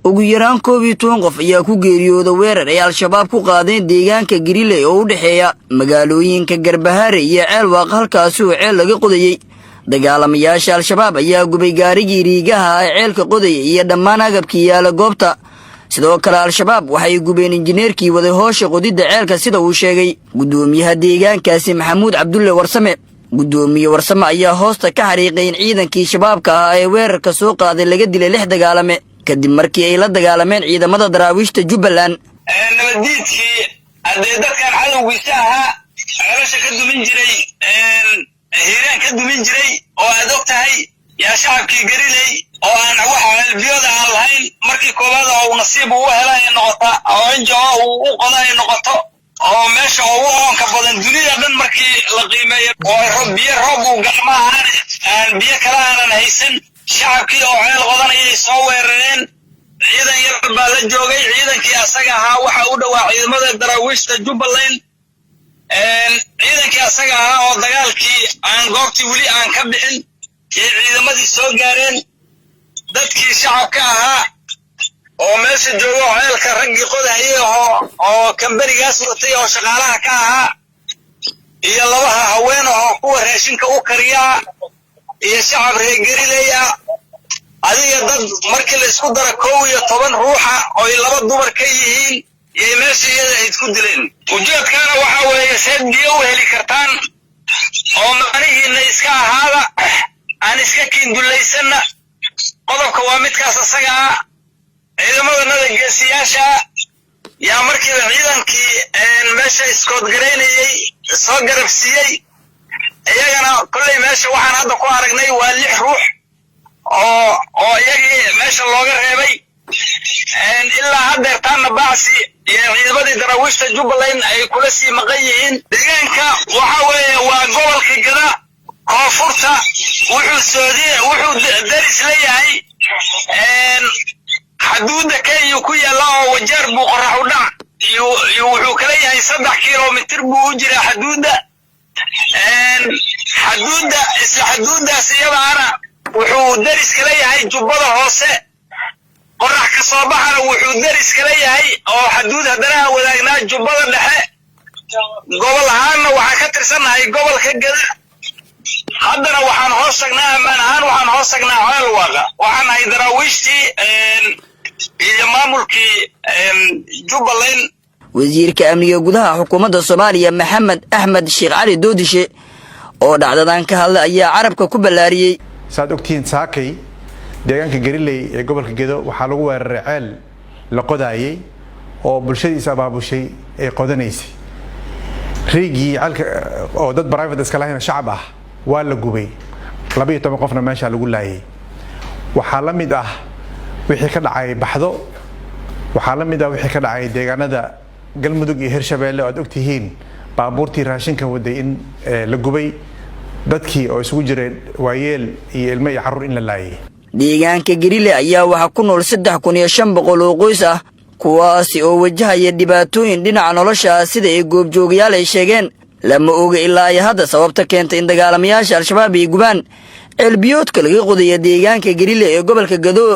ugu yaraan 12 qof ayaa ku geeriyooday weerar ay al-shabaab ku qaadeen deegaanka Gariley oo u dhaxeeya magaalooyinka Garbahaare iyo Ceelwaaq halkaas oo ceel laga qodayay dagaalamayaasha al-shabaab ayaa gubay gaarigii riigaha ee ceelka qodayay iyo dhammaan agabkii yaala goobta sidoo kale al-shabaab waxay gubeen injineerkii waday howsha qodida ceelka sida uu sheegay gudoomiyaha deegaankaasi Maxamuud Cabdulle Warsame gudoomiye Warsame ayaa hoosta ka xariiqay in ciidankii shabaabka ah ee weerarka soo qaaday laga dilay 6 dagaalame kadib markii ay la dagaalameen ciidamada daraawiishta Jubbaland nabadiidkii dadkan cadowgiisa ahaa ceelasha ka dumin jiray hiiraan ka dumin jiray oo aad og tahay yaa shacabkii Gariley oo aan wax halbiyada aan lahayn markii koobaad oo nasiib u helay noqota oo injoo u qoday noqoto oo meesha ugu oonka badan dunida dhan markii la qiimeeyo oo roob uu gacmaha aan biyo kala aan haysan shacabkii oo ceel qodanayay soo weerareen ciidan yar baa la joogay ciidankii asaga ahaa waxa u dhawaa ciidamada daraawiishta Jubbaland ciidankii asaga ahaa oo dagaalkii aan goobtii wali aan ka bixin ciidamadii soo gaareen dadkii shacabka ahaa oo meesha joogo ceelka raggii qodayay oo kambarigaas watay oo shaqaalaha ka ahaa iyo labaha haween oo kuwa raashinka u kariya iyo shacab reer Gariley adiga dad markii la isku daro 12 ruuxa oo laba dumar ka yihiin iyo meesha iyada ay isku dileen ujeedkana waxa weeye saddex u heli kartaan oo macnihiina iska ahaada aan iska kiinduleysana qodobka waa midkaas asaga ciidamada nabadgelyada yaa markii ciidankii meesha iskood gareynayay soo garabsiiyay iyagana kulay meesha waxaan hadda ku aragnay waa 6 ruux oo iyagii meesha looga reebay ilaa hadda taana baasi iyo ciidamadii daraawiishta Jubbaland ay kula sii maqan yihiin deegaanka waxa weeye waa gobolka Gada koonfurta wuxuu daris leeyahay xuduudda Kenya ku yaala oo wajeer buu qorax u dhac iyo wuxuu kala yahay 3 kiiloomitir buu u jiraa xuduuddaas iyadaana wuxuu daris kala yahay Jubbada hoose qorax ka soo baxana wuxuu daris kala yahay oo xuduud hadana wadaagnaa Jubbada dhexe gobol ahaan waxa ka tirsanahay gobolka Gada haddana waxaan hoosagnaa amaan ahaan waxaan hoosagnaa Ceelwaaq waxaan hay daraawiishtii iyo maamulkii Jubbaland wasiirka amniga gudaha xukuumadda Soomaaliya Maxamed Axmed Sheekh Cali Doodishe oo dhacdadan ka hadlay ayaa carabka ku balaariyay saad ogtiin saakay deegaanka Gariley ee gobolka Gedo waxa lagu weeraray ceel la qodaayay oo bulshadiisa abaabushay ay qodanaysay riigii calka oo dad private iska lahayn shacab ah waa la gubay 12 qofna meesha lagu laayay waxa la mid ah wixii ka dhacay baxdo waxa la mid ah wixii ka dhacay deegaanada Galmudug iyo Hirshabeelle oo ogtihiin baabuurtii raashinka waday in la gubay dadkii oo isugu jireen waayeel iyo ilmo iyo carruur in la laayay deegaanka Gariley ayaa waxa ku nool 3500 oo qoys ah kuwaas oo wajahaya dhibaatooyin dhinaca nolosha sida ay goobjoogayaal ay sheegeen lama oga ilaa ay hadda sababta keentay in dagaalamayaasha al-shabaab ay gubaan ceelbiyoodka laga qodayo deegaanka Gariley ee gobolka Gado